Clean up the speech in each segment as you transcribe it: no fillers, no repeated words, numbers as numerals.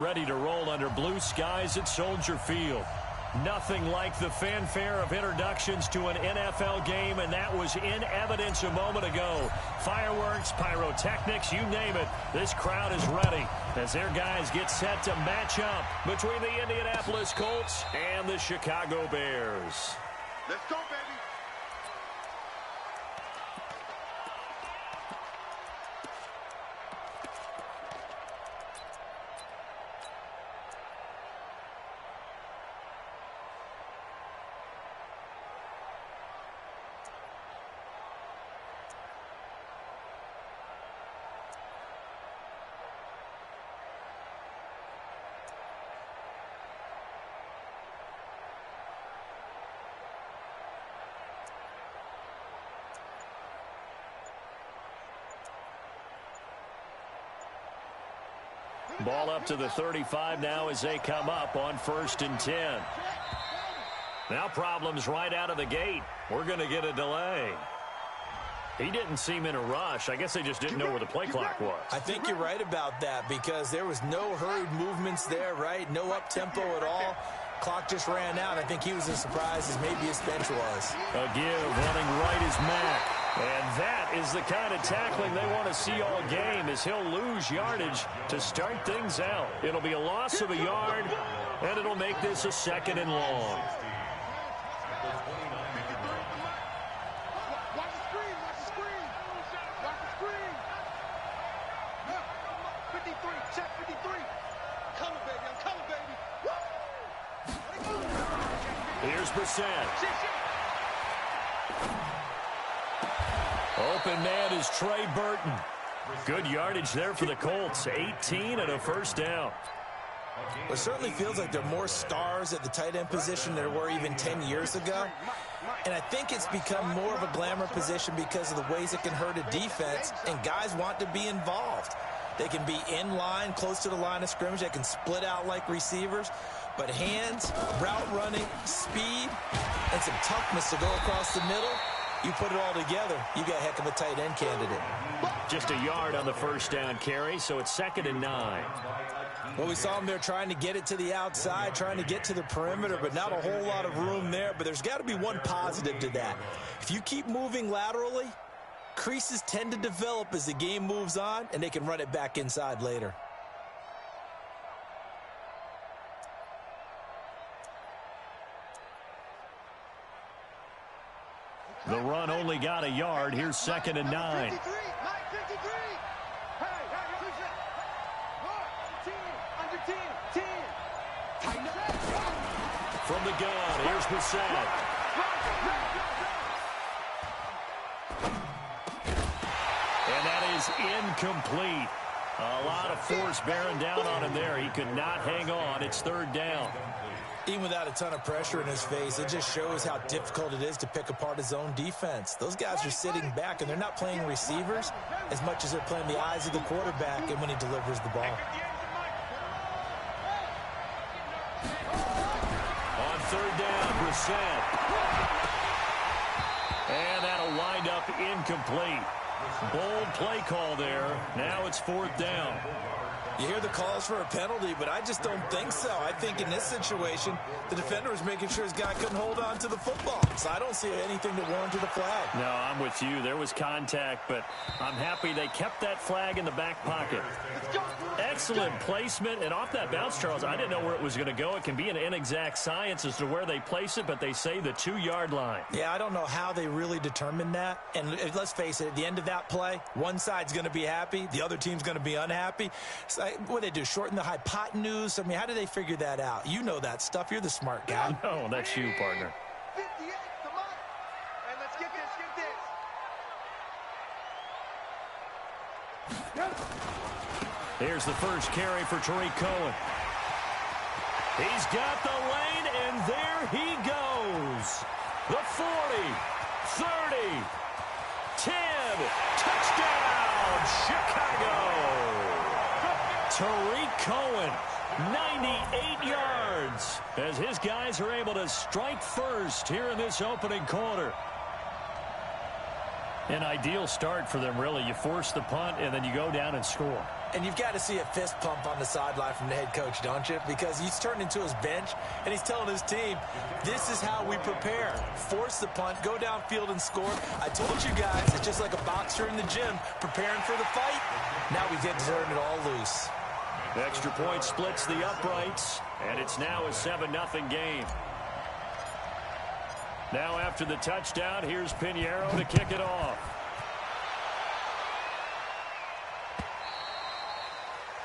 Ready to roll under blue skies at Soldier Field. Nothing like the fanfare of introductions to an NFL game, and that was in evidence a moment ago. Fireworks, pyrotechnics, you name it. This crowd is ready as their guys get set to match up between the Indianapolis Colts and the Chicago Bears. Let's go, baby. Ball up to the 35 now as they come up on 1st and 10. Now problems right out of the gate. We're going to get a delay. He didn't seem in a rush. I guess they just didn't know where the play clock was. I think you're right about that because there was no hurried movements there, right? No up-tempo at all. Clock just ran out. I think he was as surprised as maybe his bench was. A give running right is Mack. And that is the kind of tackling they want to see all game as he'll lose yardage to start things out. It'll be a loss of a yard, and it'll make this a 2nd and long. Watch the screen, watch the screen. Watch the screen. 53, check 53. Coming, baby, I'm coming, baby. Here's Brissett. Open man is Trey Burton. Good yardage there for the Colts. 18 and a 1st down. It certainly feels like there are more stars at the tight end position than there were even 10 years ago. And I think it's become more of a glamour position because of the ways it can hurt a defense, and guys want to be involved. They can be in line, close to the line of scrimmage. They can split out like receivers. But hands, route running, speed, and some toughness to go across the middle, you put it all together, you got a heck of a tight end candidate. Just a yard on the 1st down carry, so it's 2nd and 9. Well, we saw him there trying to get it to the outside, trying to get to the perimeter, but not a whole lot of room there. But there's got to be one positive to that. If you keep moving laterally, creases tend to develop as the game moves on, and they can run it back inside later. The run only got a yard. Here's 2nd and 9. 53, 53. Hey, under 10, 10. Tighten up. From the gun, here's Brissett. And that is incomplete. A lot of force bearing down on him there. He could not hang on. It's 3rd down. Even without a ton of pressure in his face, it just shows how difficult it is to pick apart his own defense. Those guys are sitting back, and they're not playing receivers as much as they're playing the eyes of the quarterback and when he delivers the ball. On 3rd down, Brissett. And that'll wind up incomplete. Bold play call there. Now it's 4th down. You hear the calls for a penalty, but I just don't think so. I think in this situation, the defender was making sure his guy couldn't hold on to the football. So I don't see anything that warranted a flag. No, I'm with you. There was contact, but I'm happy they kept that flag in the back pocket. Excellent placement, and off that bounce, Charles, I didn't know where it was going to go. It can be an inexact science as to where they place it, but they say the 2-yard line. Yeah, I don't know how they really determined that. And let's face it, at the end of that play, one side's going to be happy, the other team's going to be unhappy. So what do they do, shorten the hypotenuse? I mean, how do they figure that out? You know that stuff. You're the smart guy. No, that's you, partner. 58, come on. And let's get this, Here's the first carry for Tariq Cohen. He's got the lane, and there he goes. The 40, 30, 10, touchdown, Chicago. Tariq Cohen, 98 yards, as his guys are able to strike first here in this opening quarter. An ideal start for them, really. You force the punt, and then you go down and score. And you've got to see a fist pump on the sideline from the head coach, don't you? Because he's turned into his bench, and he's telling his team, this is how we prepare. Force the punt, go downfield and score. I told you guys, it's just like a boxer in the gym preparing for the fight. Now we get to turn it all loose. The extra point splits the uprights, and it's now a 7-0 game. Now after the touchdown, here's Pinheiro to kick it off.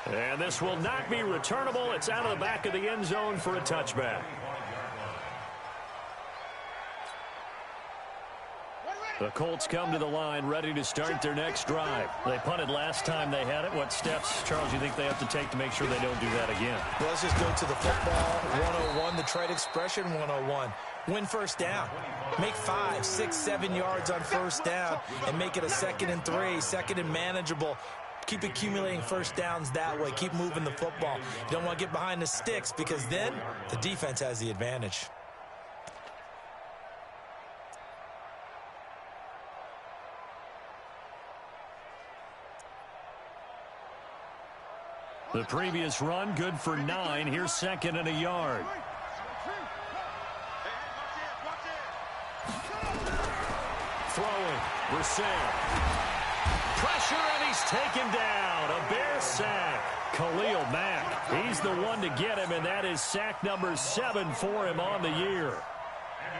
And this will not be returnable. It's out of the back of the end zone for a touchback. The Colts come to the line ready to start their next drive. They punted last time they had it. What steps, Charles, you think they have to take to make sure they don't do that again? Well, let's just go to the football 101, the trade expression 101. Win first down. Make 5, 6, 7 yards on first down and make it a 2nd and 3, 2nd and manageable. Keep accumulating first downs that way. Keep moving the football. You don't want to get behind the sticks because then the defense has the advantage. The previous run, good for 9. Here's 2nd and a yard. Throwing, Brissett. Pressure, and he's taken down. A Bear sack. Khalil Mack, he's the one to get him, and that is sack number 7 for him on the year.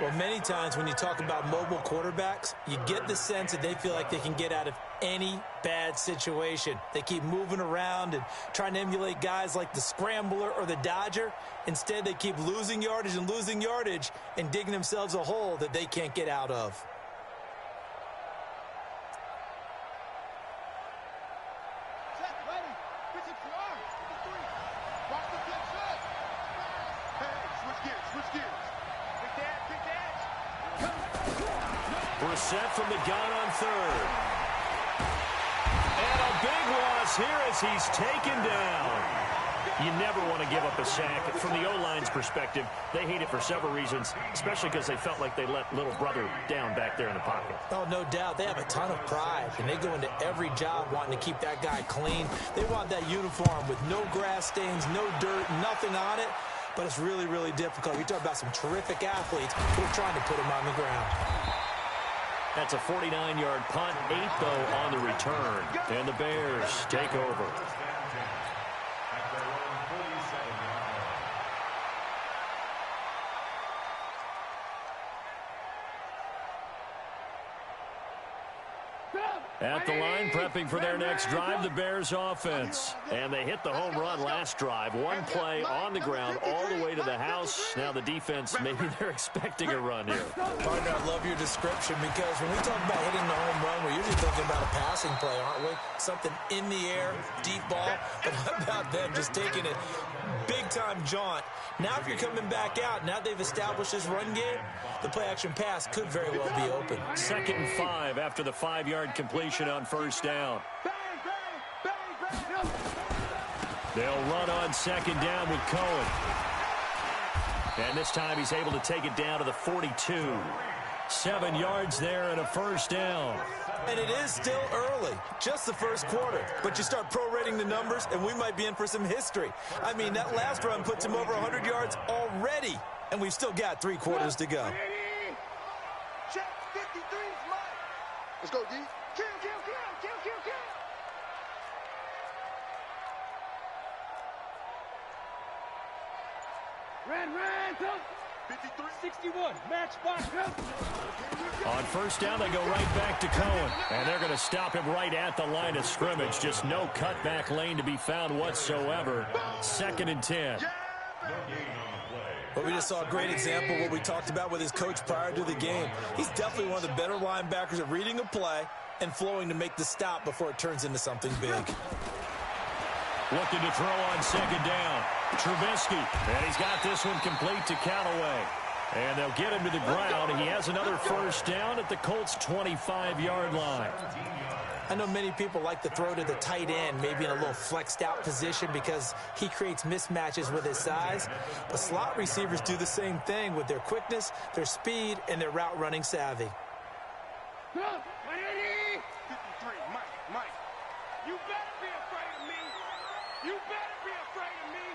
Well, many times when you talk about mobile quarterbacks, you get the sense that they feel like they can get out of any bad situation. They keep moving around and trying to emulate guys like the Scrambler or the Dodger. Instead, they keep losing yardage and digging themselves a hole that they can't get out of. Brissett from the gun on 3rd. And a big loss here as he's taken down. You never want to give up a sack. From the O-line's perspective, they hate it for several reasons, especially because they felt like they let little brother down back there in the pocket. Oh, no doubt. They have a ton of pride, and they go into every job wanting to keep that guy clean. They want that uniform with no grass stains, no dirt, nothing on it. But it's really, really difficult. You talk about some terrific athletes who are trying to put him on the ground. That's a 49-yard punt, 8, though, on the return. And the Bears take over. At the line, prepping for their next drive, the Bears offense. And they hit the home run last drive. One play on the ground all the way to the house. Now the defense, maybe they're expecting a run here. Partner, I love your description because when we talk about hitting the home run, we're usually thinking about a passing play, aren't we? Something in the air, deep ball. But how about them just taking it big-time jaunt? Now if you're coming back out, now they've established this run game, the play-action pass could very well be open. 2nd and 5 after the 5-yard completion on first down. They'll run on 2nd down with Cohen. And this time he's able to take it down to the 42. 7 yards there and a first down. And it is still early, just the first quarter. But you start prorating the numbers, and we might be in for some history. I mean, that last run puts him over 100 yards already, and we've still got 3 quarters to go. Check 53 is mine. Let's go, D. Kill. Ran, go. 53. 61, match box, go. On first down, they go right back to Cohen. And they're going to stop him right at the line of scrimmage. Just no cutback lane to be found whatsoever. 2nd and 10. Well, we just saw a great example of what we talked about with his coach prior to the game. He's definitely one of the better linebackers at reading a play and flowing to make the stop before it turns into something big. Looking to throw on 2nd down. Trubisky. And he's got this one complete to Callaway. And they'll get him to the ground. He has another first down at the Colts' 25-yard line. I know many people like to throw to the tight end, maybe in a little flexed out position because he creates mismatches with his size. But slot receivers do the same thing with their quickness, their speed, and their route running savvy. Go, 180. You better be afraid of me. You better be afraid of me.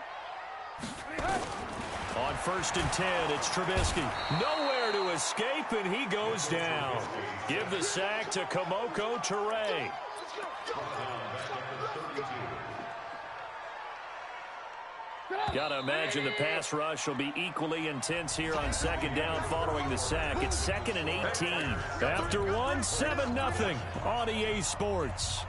On 1st and 10, it's Trubisky. Nowhere to escape, and he goes down. Give the sack to Kamoko Toure. Got to imagine the pass rush will be equally intense here on 2nd down following the sack. It's 2nd and 18. After one, 7-0 on EA Sports.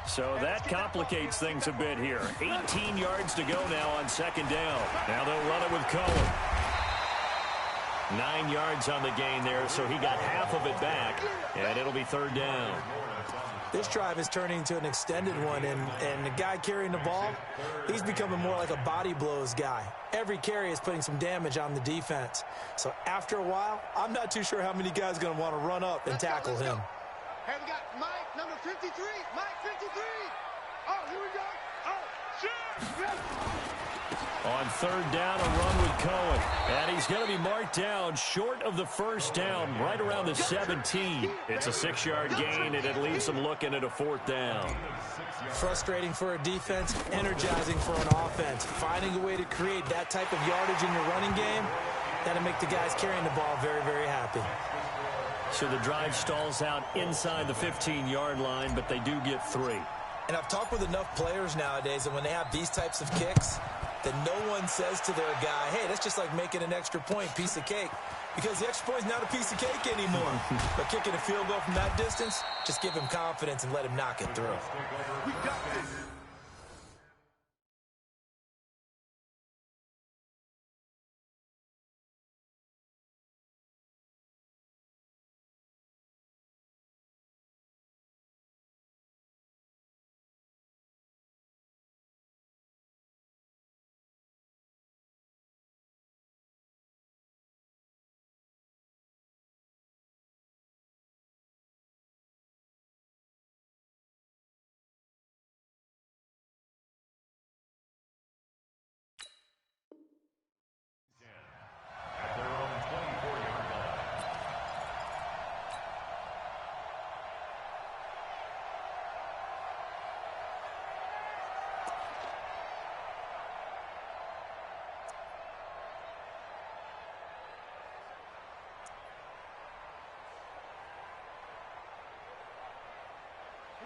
So that complicates things a bit here. 18 yards to go now on 2nd down. Now they'll run it with Cohen. 9 yards on the gain there, so he got half of it back, and it'll be 3rd down. This drive is turning into an extended one, and the guy carrying the ball, he's becoming more like a body blows guy. Every carry is putting some damage on the defense. So after a while, I'm not too sure how many guys are going to want to run up and tackle him. Hey, we got Mike, number 53. Mike, 53. Oh, here we go. Oh, sure. Yes. On 3rd down, a run with Cohen. And he's going to be marked down short of the 1st down, right around the 17. It's a 6-yard gain, and it leaves them looking at a 4th down. Frustrating for a defense, energizing for an offense. Finding a way to create that type of yardage in your running game, that'll make the guys carrying the ball very, very happy. So the drive stalls out inside the 15-yard line, but they do get 3. And I've talked with enough players nowadays, and when they have these types of kicks, that no one says to their guy, hey, that's just like making an extra point, piece of cake. Because the extra point is not a piece of cake anymore. But kicking a field goal from that distance, just give him confidence and let him knock it through. We got this.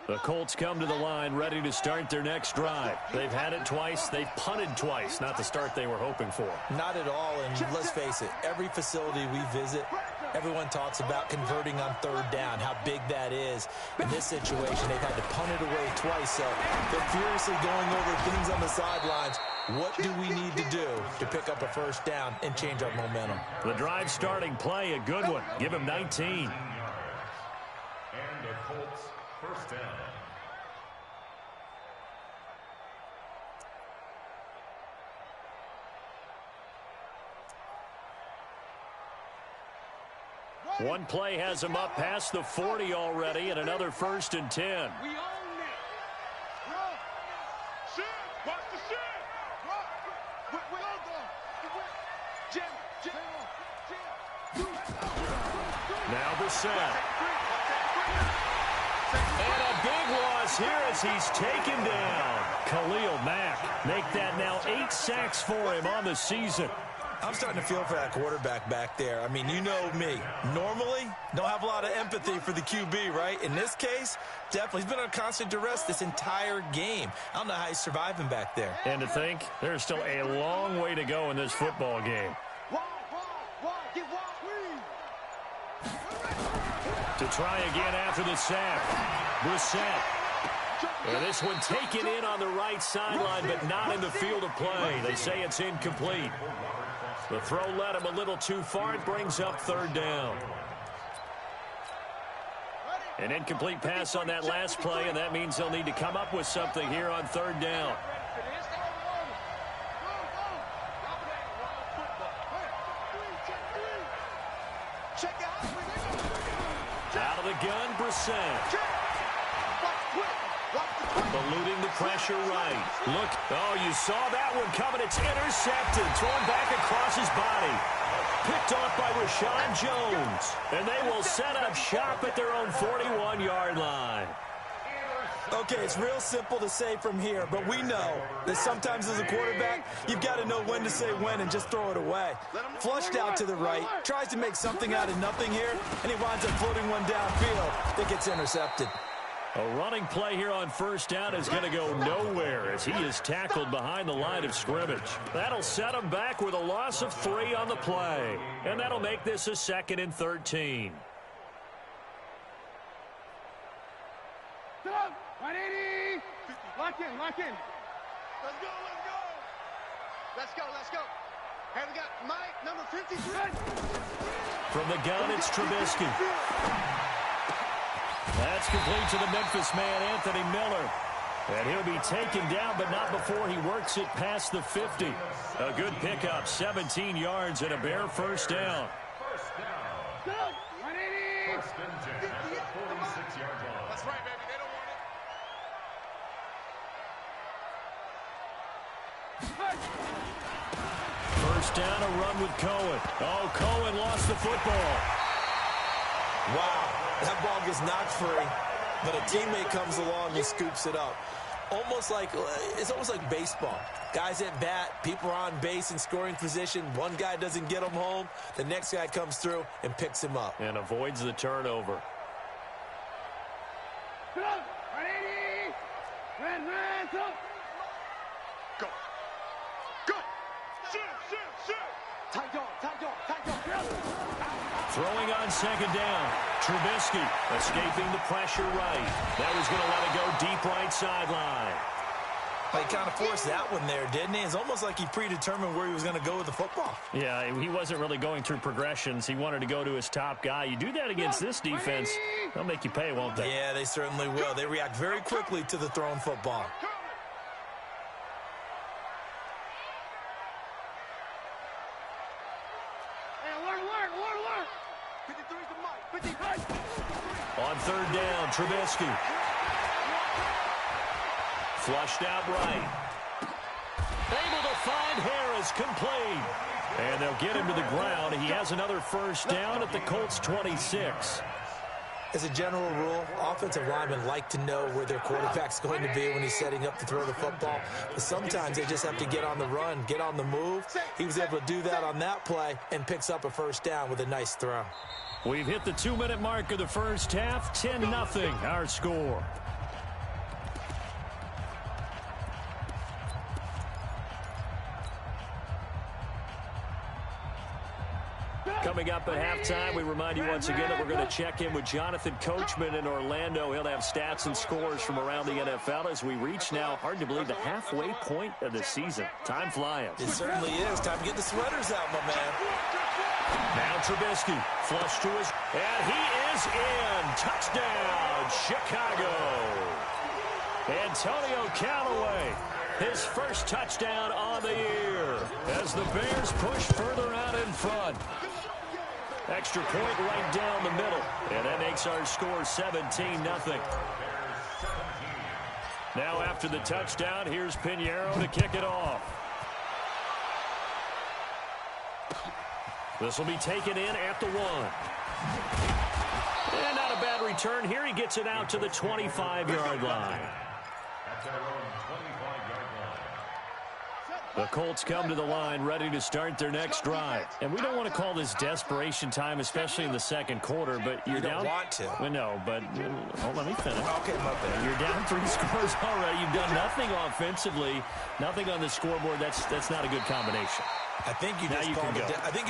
The Colts come to the line ready to start their next drive. They've had it twice. They've punted twice. Not the start they were hoping for. Not at all, and let's face it, every facility we visit, everyone talks about converting on 3rd down, how big that is. In this situation, they've had to punt it away twice, so they're furiously going over things on the sidelines. What do we need to do to pick up a 1st down and change our momentum? The drive starting play, a good one. Give him 19. And the Colts 1st down. One play has him up past the 40 already, and another 1st and 10. We own it. Shit. Watch the shit. Now Brissett. And a big loss here as he's taken down. Khalil Mack make that now 8 sacks for him on the season. I'm starting to feel for that quarterback back there. I mean, you know me. Normally, don't have a lot of empathy for the QB, right? In this case, definitely. He's been on constant duress this entire game. I don't know how he's surviving back there. And to think, there's still a long way to go in this football game. To try again after the sack. Brissett. And this one taken in on the right sideline, but not in the field of play. They say it's incomplete. The throw led him a little too far. It brings up 3rd down. An incomplete pass on that last play, and that means they'll need to come up with something here on 3rd down. Out of the gun, Brissett. Eluding the pressure right. Look, oh, you saw that one coming. It's intercepted. Thrown back across his body. Picked off by Rashad Jones. And they will set up shop at their own 41-yard line. Okay, it's real simple to say from here, but we know that sometimes as a quarterback, you've got to know when to say when and just throw it away. Flushed out to the right, tries to make something out of nothing here, and he winds up floating one downfield that gets intercepted. A running play here on first down is going to go nowhere as he is tackled behind the line of scrimmage. That'll set him back with a loss of 3 on the play, and that'll make this a 2nd and 13. 180. Lock in, lock in. Let's go, let's go. Let's go, let's go. Hey, we got Mike, number 53. From the gun, it's Trubisky. That's complete to the Memphis man, Anthony Miller. And he'll be taken down, but not before he works it past the 50. A good pickup, 17 yards and a bare first down. Go, 180. First and 10 at the 46-yard line. That's right, baby. They don't want it. First down, a run with Cohen. Oh, Cohen lost the football. Wow, that ball gets knocked free, but a teammate comes along and scoops it up. It's almost like baseball. Guys at bat, people are on base in scoring position. One guy doesn't get him home. The next guy comes through and picks him up. And avoids the turnover. Go, 180. Ran, go. Go. Go. Shoot. Tight dog. Throwing on second down. Trubisky escaping the pressure right. That was going to let it go deep right sideline. He kind of forced that one there, didn't he? It's almost like he predetermined where he was going to go with the football. Yeah, he wasn't really going through progressions. He wanted to go to his top guy. You do that against this defense, they'll make you pay, won't they? Yeah, they certainly will. They react very quickly to the thrown football. Alert. 53's the Mike. 53. On third down, Trubisky. Flushed out right. Able to find Harris, complete. And they'll get him to the ground. He has another first down at the Colts 26. As a general rule, offensive linemen like to know where their quarterback's going to be when he's setting up to throw the football. But sometimes they just have to get on the run, get on the move. He was able to do that on that play and picks up a first down with a nice throw. We've hit the 2-minute mark of the first half. 10-0 our score. Coming up at halftime, we remind you once again that we're going to check in with Jonathan Coachman in Orlando. He'll have stats and scores from around the NFL as we reach now, hard to believe, the halfway point of the season. Time flying. It certainly is. Time to get the sweaters out, my man. Now Trubisky, flush to his, and he is in. Touchdown, Chicago. Antonio Callaway, his first touchdown on the year as the Bears push further out in front. Extra point right down the middle, and that makes our score 17-0. Now after the touchdown, here's Pinheiro to kick it off. This will be taken in at the 1. And not a bad return here. He gets it out to the 25-yard line. The Colts come to the line ready to start their next drive. And we don't want to call this desperation time, especially in the second quarter, but you're down. You don't want to. Well, no, but let me finish. Okay, my bad. You're down 3 scores already. You've done nothing offensively, nothing on the scoreboard. That's not a good combination. I think you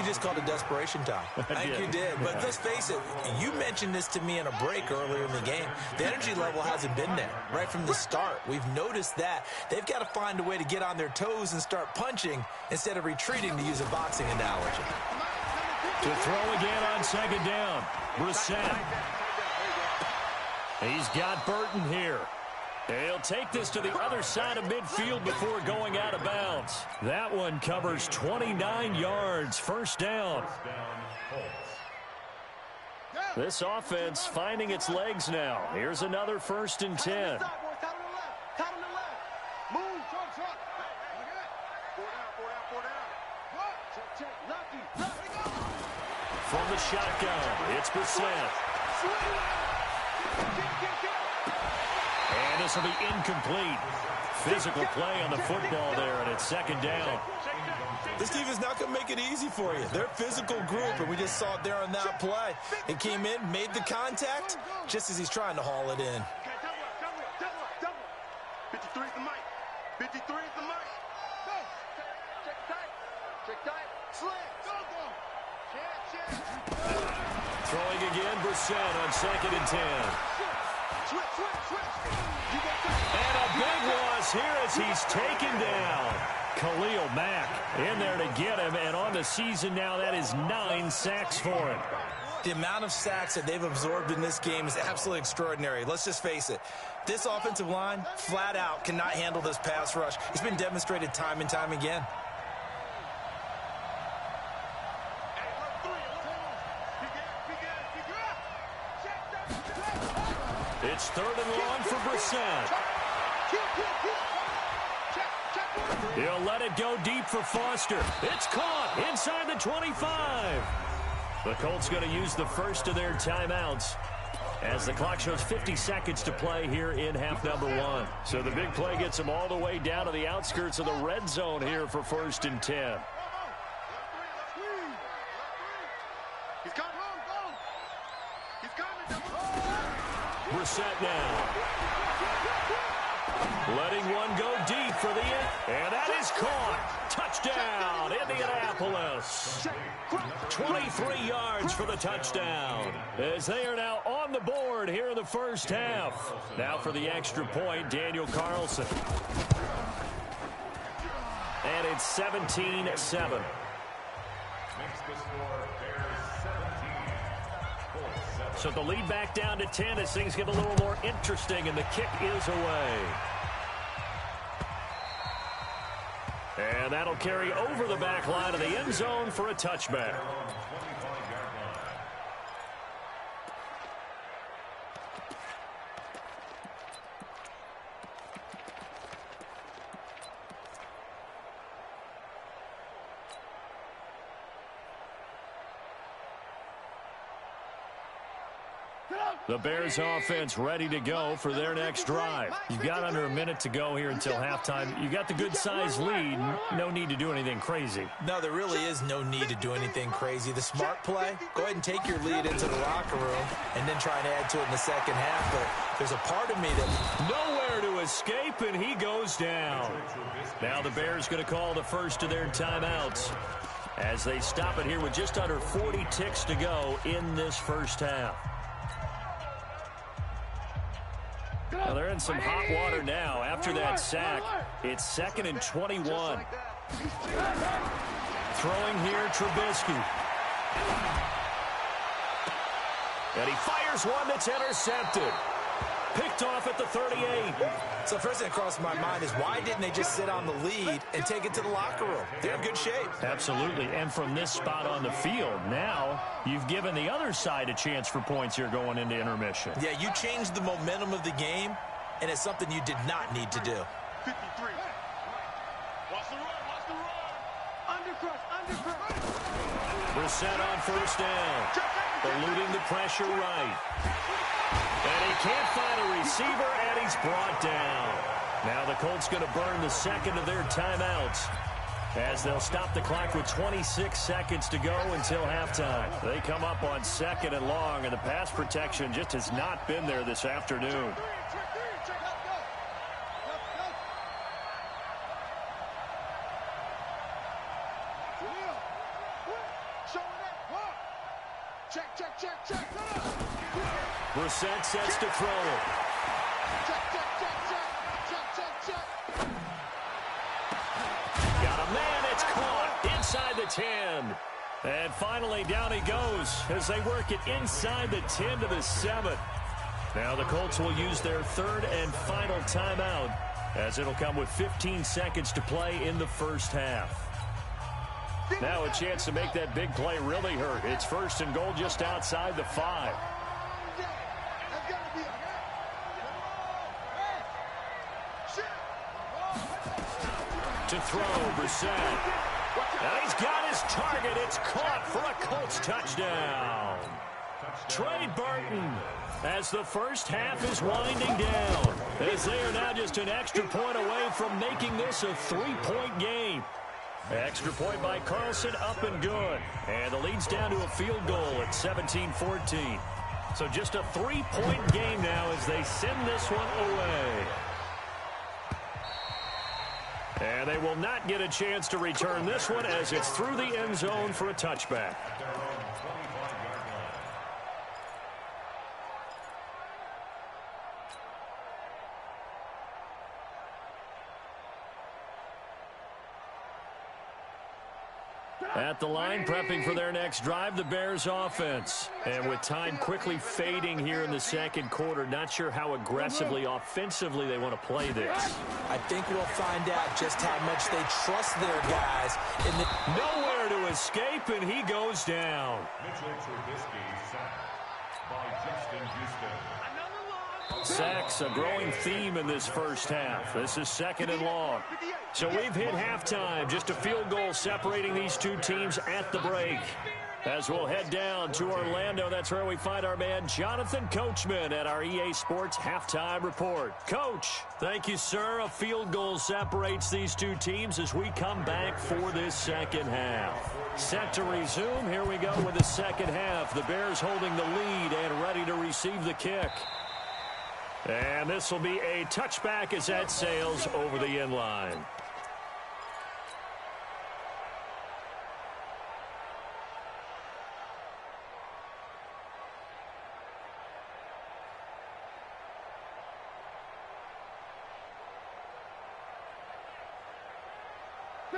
just called it desperation time. I think you did. But let's face it, you mentioned this to me in a break earlier in the game. The energy level hasn't been there right from the start. We've noticed that. They've got to find a way to get on their toes and start punching instead of retreating, to use a boxing analogy. To throw again on second down. Brissett. He's got Burton here. He'll take this to the other side of midfield before going out of bounds. That one covers 29 yards. First down. This offense finding its legs now. Here's another 1st and 10. From the shotgun, it's Brissett. And this will be incomplete. Physical play on the football there, and it's second down. This team is not going to make it easy for you. They're a physical group, and we just saw it there on that play. It came in, made the contact, just as he's trying to haul it in. 53 is the mic. 53 is the mic. Go. Check tight. Check tight. Slam. Go. Throwing again, Brissett on 2nd and 10. Switch. And a big loss here as he's taken down. Khalil Mack in there to get him, and on the season now, that is 9 sacks for him. The amount of sacks that they've absorbed in this game is absolutely extraordinary. Let's just face it. This offensive line, flat out, cannot handle this pass rush. It's been demonstrated time and time again. It's 3rd and long for Brissett. He'll let it go deep for Foster. It's caught inside the 25. The Colts going to use the first of their timeouts as the clock shows 50 seconds to play here in half number 1. So the big play gets them all the way down to the outskirts of the red zone here for 1st and 10. Brissett now. Letting one go deep for the end. And that is caught. Touchdown, Indianapolis. 23 yards for the touchdown. As they are now on the board here in the first half. Now for the extra point, Daniel Carlson. And it's 17-7. So the lead back down to 10 as things get a little more interesting, and the kick is away. And that'll carry over the back line of the end zone for a touchback. The Bears offense ready to go for their next drive. You've got under a minute to go here until halftime. You got the good-sized lead. No need to do anything crazy. No, there really is no need to do anything crazy. The smart play, go ahead and take your lead into the locker room and then try and add to it in the second half. But there's a part of me that... Nowhere to escape, and he goes down. Now the Bears going to call the first of their timeouts as they stop it here with just under 40 ticks to go in this first half. Well, they're in some hot water now after that sack. It's 2nd and 21. Throwing here, Trubisky. And he fires one that's intercepted. Picked off at the 38. So first thing that crossed my mind is why didn't they just sit on the lead and take it to the locker room? They're in good shape. Absolutely. And from this spot on the field, now you've given the other side a chance for points here going into intermission. Yeah, you changed the momentum of the game, and it's something you did not need to do. 53. Watch the run. Undercrush. Brissett on first down. Eluding the pressure right. And he can't find a receiver, and he's brought down. Now the Colts going to burn the second of their timeouts as they'll stop the clock with 26 seconds to go until halftime. They come up on 2nd and long, and the pass protection just has not been there this afternoon. Brissett sets to throw it. Got a man, it's caught inside the 10. And finally down he goes as they work it inside the 10 to the 7. Now the Colts will use their 3rd and final timeout as it'll come with 15 seconds to play in the first half. Now a chance to make that big play really hurt. It's 1st and goal just outside the 5. To throw, Brissett. And he's got his target. It's caught for a Colts touchdown. Trey Burton, as the first half is winding down, as they are now just an extra point away from making this a three-point game. Extra point by Carlson, up and good. And the lead's down to a field goal at 17-14. So just a three-point game now as they send this one away. And they will not get a chance to return this one as it's through the end zone for a touchback. At the line, prepping for their next drive, the Bears offense. And with time quickly fading here in the second quarter, not sure how aggressively, offensively they want to play this. I think we'll find out just how much they trust their guys. Nowhere to escape, and he goes down. Mitchell Trubisky sacked by Justin Houston. Sacks, a growing theme in this first half. This is second and long. So we've hit halftime. Just a field goal separating these two teams at the break. As we'll head down to Orlando, that's where we find our man Jonathan Coachman at our EA Sports Halftime Report. Coach, thank you, sir. A field goal separates these two teams as we come back for this second half. Set to resume. Here we go with the second half. The Bears holding the lead and ready to receive the kick. And this will be a touchback as that sails over the end line.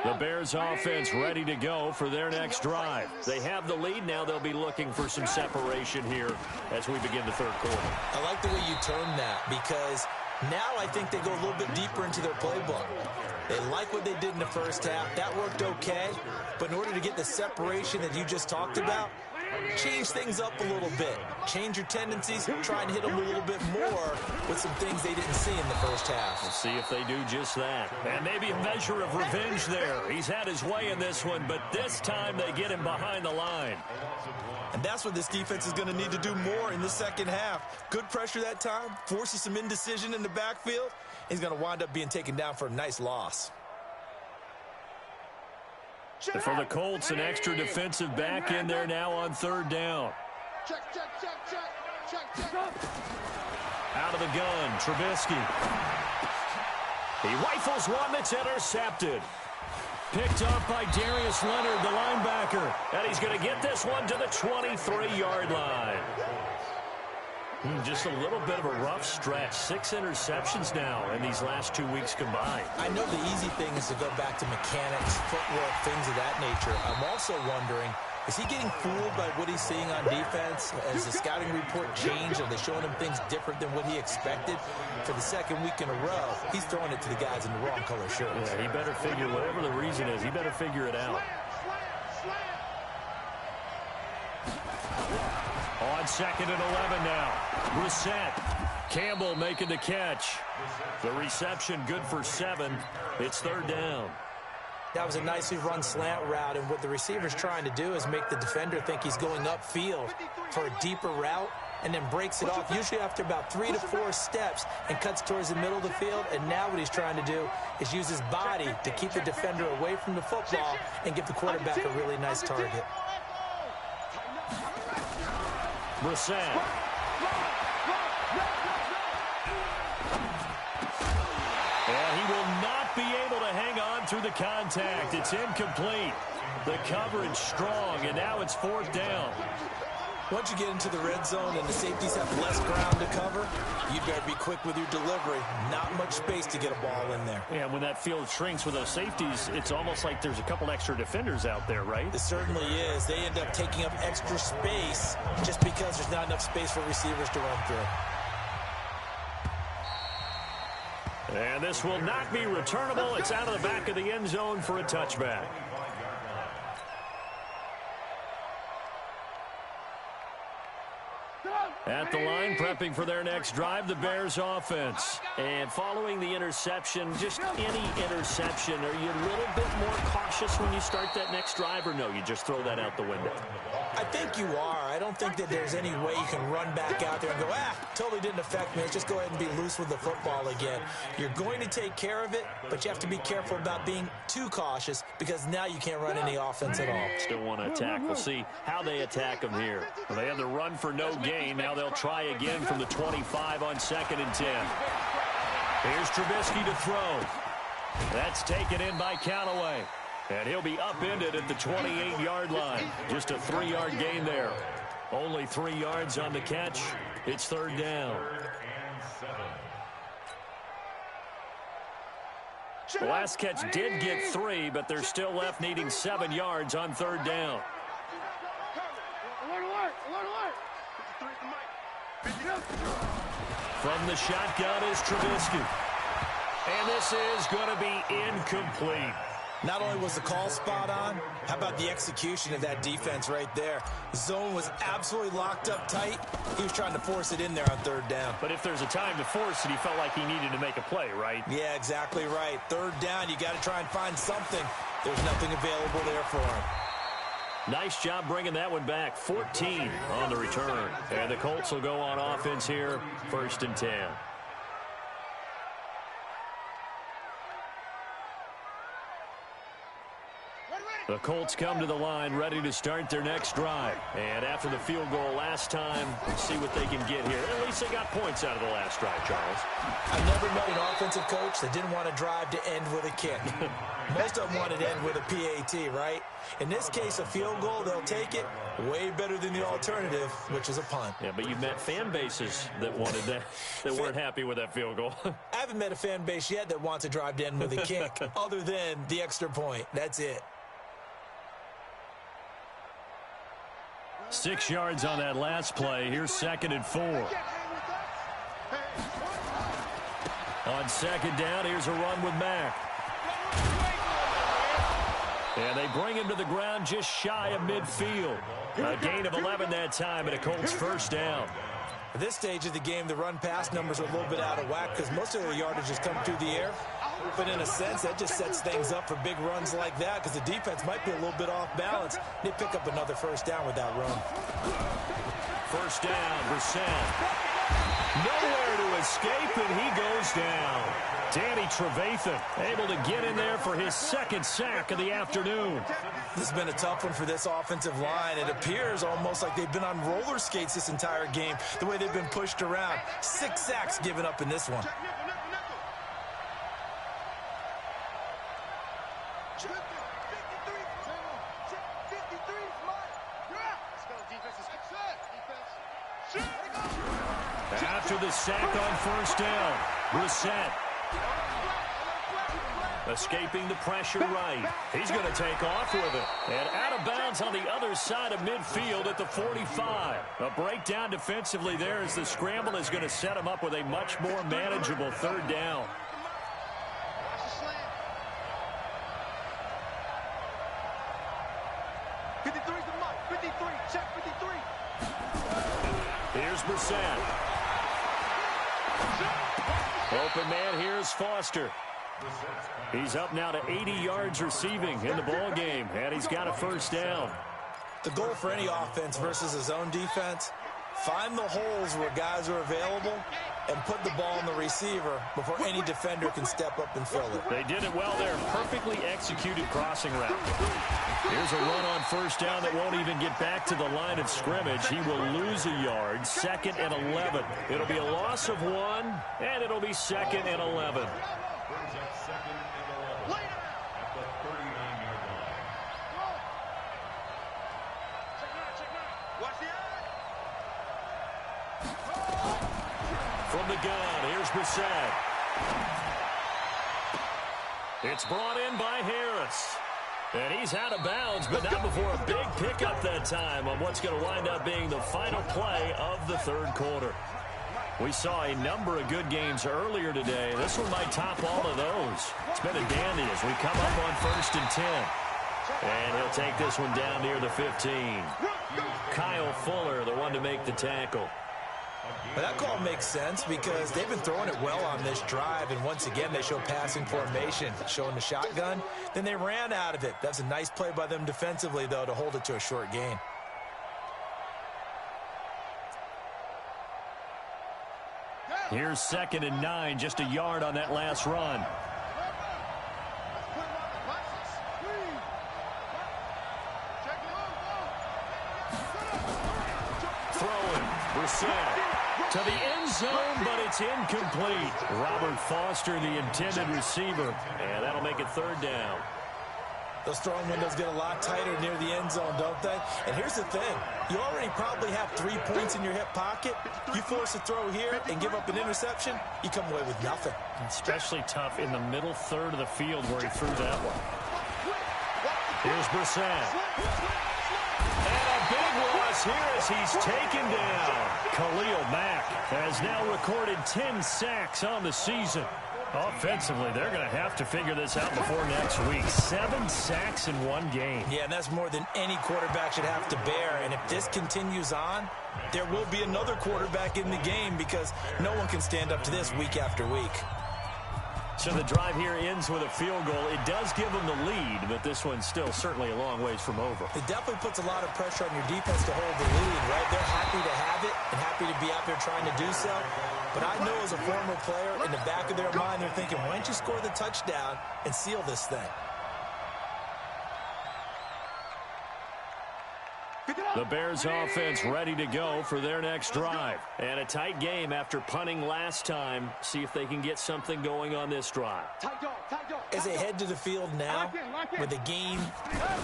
The Bears offense ready to go for their next drive. They have the lead. Now they'll be looking for some separation here as we begin the third quarter. I like the way you term that because now I think they go a little bit deeper into their playbook. They like what they did in the first half. That worked okay. But in order to get the separation that you just talked about, change things up a little bit. Change your tendencies. Try and hit them a little bit more with some things they didn't see in the first half. We'll see if they do just that. And maybe a measure of revenge there. He's had his way in this one, but this time they get him behind the line. And that's what this defense is going to need to do more in the second half. Good pressure that time. Forces some indecision in the backfield. He's going to wind up being taken down for a nice loss. For the Colts, an extra defensive back in there now on third down. Check. Out of the gun, Trubisky. He rifles one that's intercepted. Picked up by Darius Leonard, the linebacker. And he's going to get this one to the 23-yard line. Just a little bit of a rough stretch. 6 interceptions now in these last 2 weeks combined. I know the easy thing is to go back to mechanics, footwork, things of that nature. I'm also wondering, is he getting fooled by what he's seeing on defense? Has the scouting report changed? Are they showing him things different than what he expected? For the second week in a row, he's throwing it to the guys in the wrong color shirts. Yeah, he better figure, whatever the reason is, he better figure it out. On second and 11 now. Brissett. Campbell making the catch. The reception good for 7. It's third down. That was a nicely run slant route, and what the receiver's trying to do is make the defender think he's going upfield for a deeper route and then breaks it off, usually after about 3 to 4 steps, and cuts towards the middle of the field. And now what he's trying to do is use his body to keep the defender away from the football and give the quarterback a really nice target. Brissett. And he will not be able to hang on through the contact. It's incomplete. The coverage strong, and now it's fourth down. Once you get into the red zone and the safeties have less ground to cover, you better be quick with your delivery. Not much space to get a ball in there. Yeah, when that field shrinks with those safeties, it's almost like there's a couple extra defenders out there, right? It certainly is. They end up taking up extra space just because there's not enough space for receivers to run through. And this will not be returnable. It's out of the back of the end zone for a touchback. At the line, prepping for their next drive, the Bears offense. And following the interception, just any interception, are you a little bit more cautious when you start that next drive, or no, you just throw that out the window? I think you are. I don't think that there's any way you can run back out there and go, totally didn't affect me. Let's just go ahead and be loose with the football again. You're going to take care of it, but you have to be careful about being too cautious because now you can't run any offense at all. Still want to attack. We'll see how they attack them here. Well, they had the run for no gain. Now they'll try again from the 25 on 2nd and 10. Here's Trubisky to throw. That's taken in by Callaway. And he'll be upended at the 28-yard line. Just a 3-yard gain there. Only 3 yards on the catch. It's 3rd down. The last catch did get 3, but they're still left needing 7 yards on 3rd down. From the shotgun is Trubisky. And this is going to be incomplete. Not only was the call spot on, how about the execution of that defense right there? Zone was absolutely locked up tight. He was trying to force it in there on 3rd down. But if there's a time to force it, he felt like he needed to make a play, right? Yeah, exactly right. 3rd down, you got to try and find something. There's nothing available there for him. Nice job bringing that one back. 14 on the return. And the Colts will go on offense here, 1st and 10. The Colts come to the line ready to start their next drive. And after the field goal last time, see what they can get here. At least they got points out of the last drive, Charles. I've never met an offensive coach that didn't want to drive to end with a kick. Most of them wanted to end with a PAT, right? In this case, a field goal, they'll take it. Way better than the alternative, which is a punt. Yeah, but you've met fan bases that wanted that, that weren't happy with that field goal. I haven't met a fan base yet that wants to drive to end with a kick, other than the extra point. That's it. 6 yards on that last play. Here's 2nd and 4. On 2nd down, here's a run with Mack. And they bring him to the ground just shy of midfield. A gain of 11 that time, and a Colts 1st down. At this stage of the game, the run-pass numbers are a little bit out of whack because most of their yardage has come through the air. But in a sense, that just sets things up for big runs like that because the defense might be a little bit off balance. They pick up another 1st down with that run. 1st down, Brissett. Nowhere to escape, and he goes down. Danny Trevathan able to get in there for his 2nd sack of the afternoon. This has been a tough one for this offensive line. It appears almost like they've been on roller skates this entire game, the way they've been pushed around. 6 sacks given up in this one. After the sack on 1st down, Brissett escaping the pressure right. He's going to take off with it. And out of bounds on the other side of midfield at the 45. A breakdown defensively there as the scramble is going to set him up with a much more manageable 3rd down. Here's Brissett. Open man, here's Foster. He's up now to 80 yards receiving in the ball game, and he's got a 1st down. The goal for any offense versus a zone defense, find the holes where guys are available and put the ball in the receiver before any defender can step up and fill it. They did it well there. Perfectly executed crossing route. Here's a run on 1st down that won't even get back to the line of scrimmage. He will lose a yard. 2nd and 11. It'll be a loss of 1, and it'll be 2nd and 11. From the gun, here's Brissett. It's brought in by Harris. And he's out of bounds, but not before a big pickup that time on what's going to wind up being the final play of the 3rd quarter. We saw a number of good games earlier today. This one might top all of those. It's been a dandy as we come up on 1st and 10. And he'll take this one down near the 15. Kyle Fuller, the one to make the tackle. But that call makes sense because they've been throwing it well on this drive, and once again they show passing formation, showing the shotgun. Then they ran out of it. That's a nice play by them defensively, though, to hold it to a short gain. Here's 2nd and 9, just a yard on that last run. Throwing, Brissett to the end zone, but it's incomplete. Robert Foster, the intended receiver, and that'll make it 3rd down. Those throwing windows get a lot tighter near the end zone, don't they? And here's the thing. You already probably have 3 points in your hip pocket. You force a throw here and give up an interception, you come away with nothing. Especially tough in the middle third of the field where he threw that one. Here's Brissett. And a big loss here as he's taken down. Khalil Mack has now recorded 10 sacks on the season. Offensively, they're going to have to figure this out before next week. 7 sacks in 1 game. Yeah, and that's more than any quarterback should have to bear. And if this continues on, there will be another quarterback in the game because no one can stand up to this week after week. So the drive here ends with a field goal. It does give them the lead, but this one's still certainly a long ways from over. It definitely puts a lot of pressure on your defense to hold the lead, right? They're happy to have it and happy to be out there trying to do so. But I know as a former player, in the back of their mind, they're thinking, why don't you score the touchdown and seal this thing? The Bears offense ready to go for their next drive. And a tight game after punting last time. See if they can get something going on this drive. As they head to the field now, with a game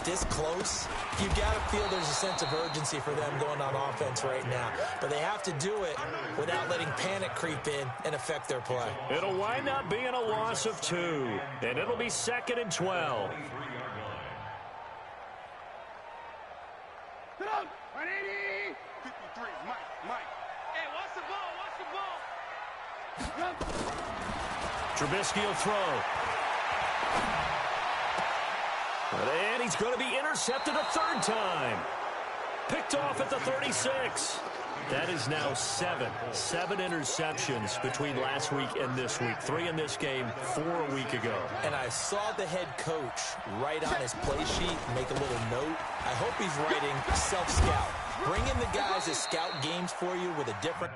this close, you've got to feel there's a sense of urgency for them going on offense right now. But they have to do it without letting panic creep in and affect their play. It'll wind up being a loss of 2. And it'll be 2nd and 12. Get up! 180! 53, Mike. Hey, watch the ball, Trubisky will throw. And he's going to be intercepted a 3rd time. Picked off at the 36. That is now 7 interceptions between last week and this week. 3 in this game, 4 a week ago. And I saw the head coach write on his play sheet, make a little note. I hope he's writing self-scout. Bring in the guys that scout games for you with a different...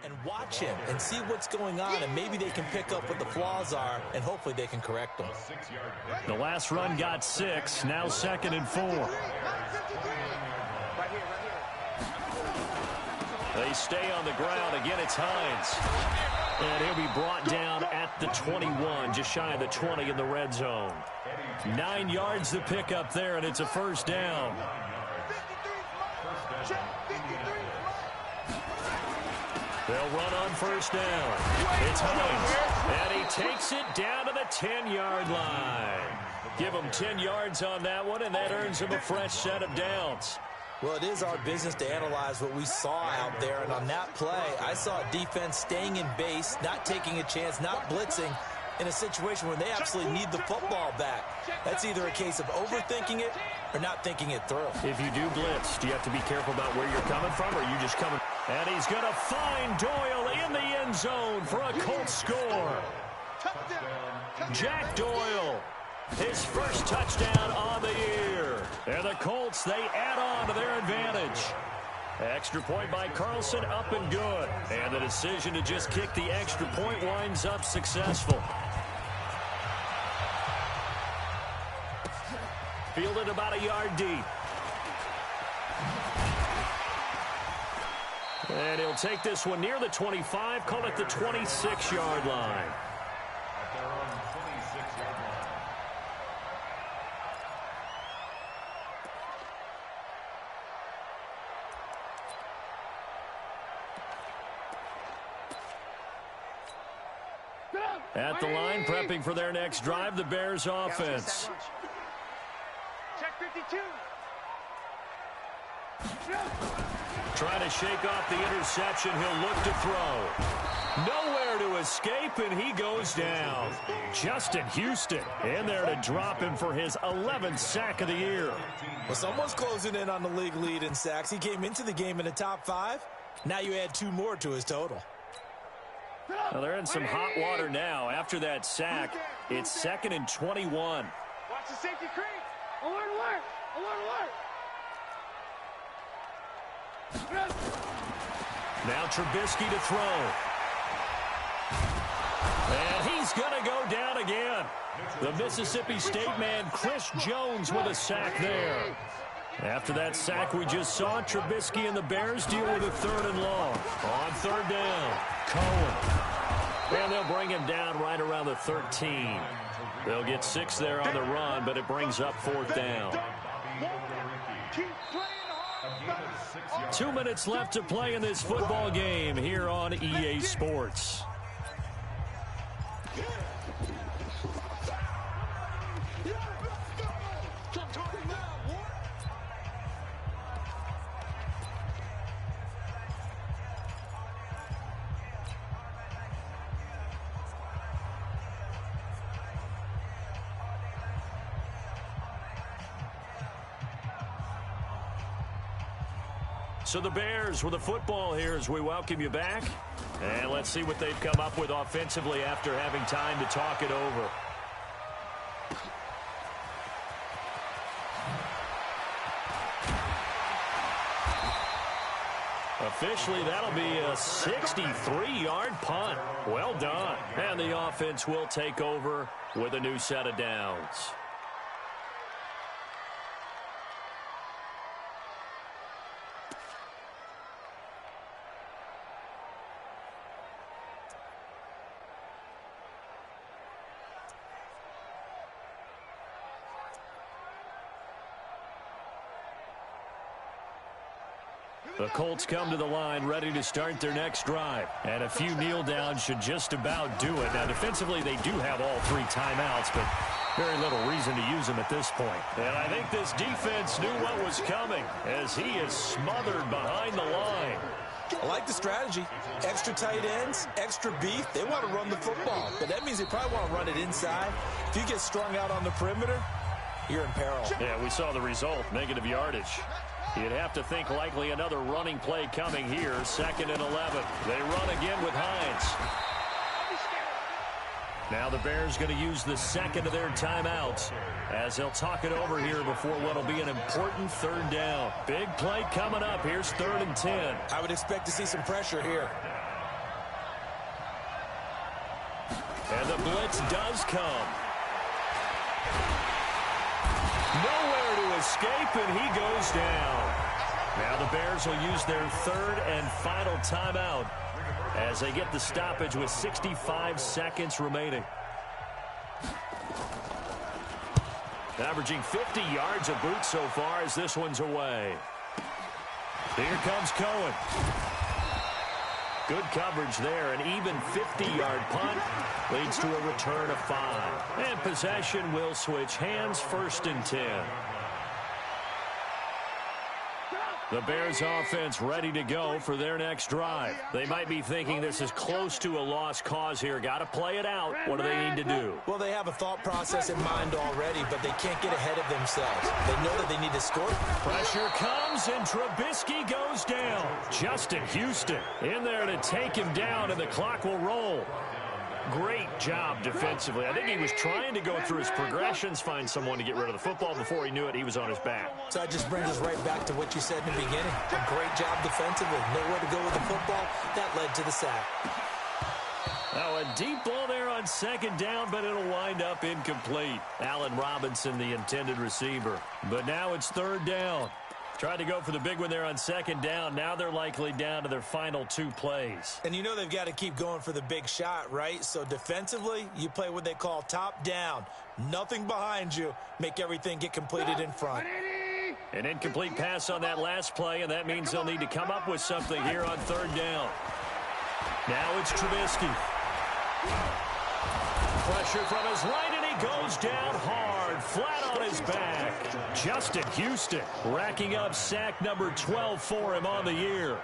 and watch him and see what's going on, and maybe they can pick up what the flaws are, and hopefully they can correct them. The last run got 6, now 2nd and 4. They stay on the ground. Again, it's Hines. And he'll be brought down at the 21, just shy of the 20 in the red zone. 9 yards to pick up there, and it's a 1st down. They'll run on 1st down. It's Hines. And he takes it down to the 10-yard line. Give him 10 yards on that one, and that earns him a fresh set of downs. Well, it is our business to analyze what we saw out there, and on that play, I saw a defense staying in base, not taking a chance, not blitzing, in a situation where they absolutely need the football back. That's either a case of overthinking it or not thinking it through. If you do blitz, do you have to be careful about where you're coming from, or are you just coming? And he's going to find Doyle in the end zone for a Colts score. Jack Doyle, his first touchdown on the year. And the Colts, they add on to their advantage. Extra point by Carlson, up and good. And the decision to just kick the extra point winds up successful. Fielded about a yard deep. And he'll take this one near the 25, call it the 26-yard line. At the line, prepping for their next drive, the Bears offense. Check 52. Trying to shake off the interception. He'll look to throw. Nowhere to escape, and he goes down. Justin Houston in there to drop him for his 11th sack of the year. Well, someone's closing in on the league lead in sacks. He came into the game in the top 5. Now you add 2 more to his total. Well, they're in some hot water now. After that sack, it's 2nd and 21. Watch the safety creep. Alert, alert. Alert, alert. Now Trubisky to throw. And he's going to go down again. The Mississippi State man, Chris Jones, with a sack there. After that sack we just saw, Trubisky and the Bears deal with a 3rd and long. On 3rd down, Cohen. And they'll bring him down right around the 13. They'll get 6 there on the run, but it brings up 4th down. 2 minutes left to play in this football game here on EA Sports. So the Bears with the football here as we welcome you back. And let's see what they've come up with offensively after having time to talk it over. Officially, that'll be a 63-yard punt. Well done. And the offense will take over with a new set of downs. The Colts come to the line ready to start their next drive. And a few kneel downs should just about do it. Now, defensively, they do have all 3 timeouts, but very little reason to use them at this point. And I think this defense knew what was coming as he is smothered behind the line. I like the strategy. Extra tight ends, extra beef. They want to run the football, but that means they probably want to run it inside. If you get strung out on the perimeter, you're in peril. Yeah, we saw the result, negative yardage. You'd have to think likely another running play coming here, 2nd and 11. They run again with Hines. Now the Bears going to use the 2nd of their timeouts as they'll talk it over here before what'll be an important 3rd down. Big play coming up. Here's 3rd and 10. I would expect to see some pressure here. And the blitz does come. Nowhere to escape, and he goes down. Now the Bears will use their 3rd and final timeout as they get the stoppage with 65 seconds remaining. Averaging 50 yards a boot so far as this one's away. Here comes Cohen. Good coverage there. An even 50-yard punt leads to a return of 5. And possession will switch hands, 1st and 10. The Bears offense ready to go for their next drive. They might be thinking this is close to a lost cause here. Got to play it out. What do they need to do? Well, they have a thought process in mind already, but they can't get ahead of themselves. They know that they need to score. Pressure comes, and Trubisky goes down. Justin Houston in there to take him down, and the clock will roll. Great job defensively. I think he was trying to go through his progressions, find someone to get rid of the football. Before he knew it, he was on his back. So that just brings us right back to what you said in the beginning. A great job defensively. Nowhere to go with the football. That led to the sack. Now a deep ball there on 2nd down, but it'll wind up incomplete. Allen Robinson, the intended receiver. But now it's 3rd down. Tried to go for the big one there on 2nd down. Now they're likely down to their final 2 plays. And you know they've got to keep going for the big shot, right? So defensively, you play what they call top down. Nothing behind you. Make everything get completed in front. An incomplete pass on that last play, and that means they'll need to come up with something here on 3rd down. Now it's Trubisky. Pressure from his right, and he goes down hard, flat on his back. Justin Houston racking up sack number 12 for him on the year.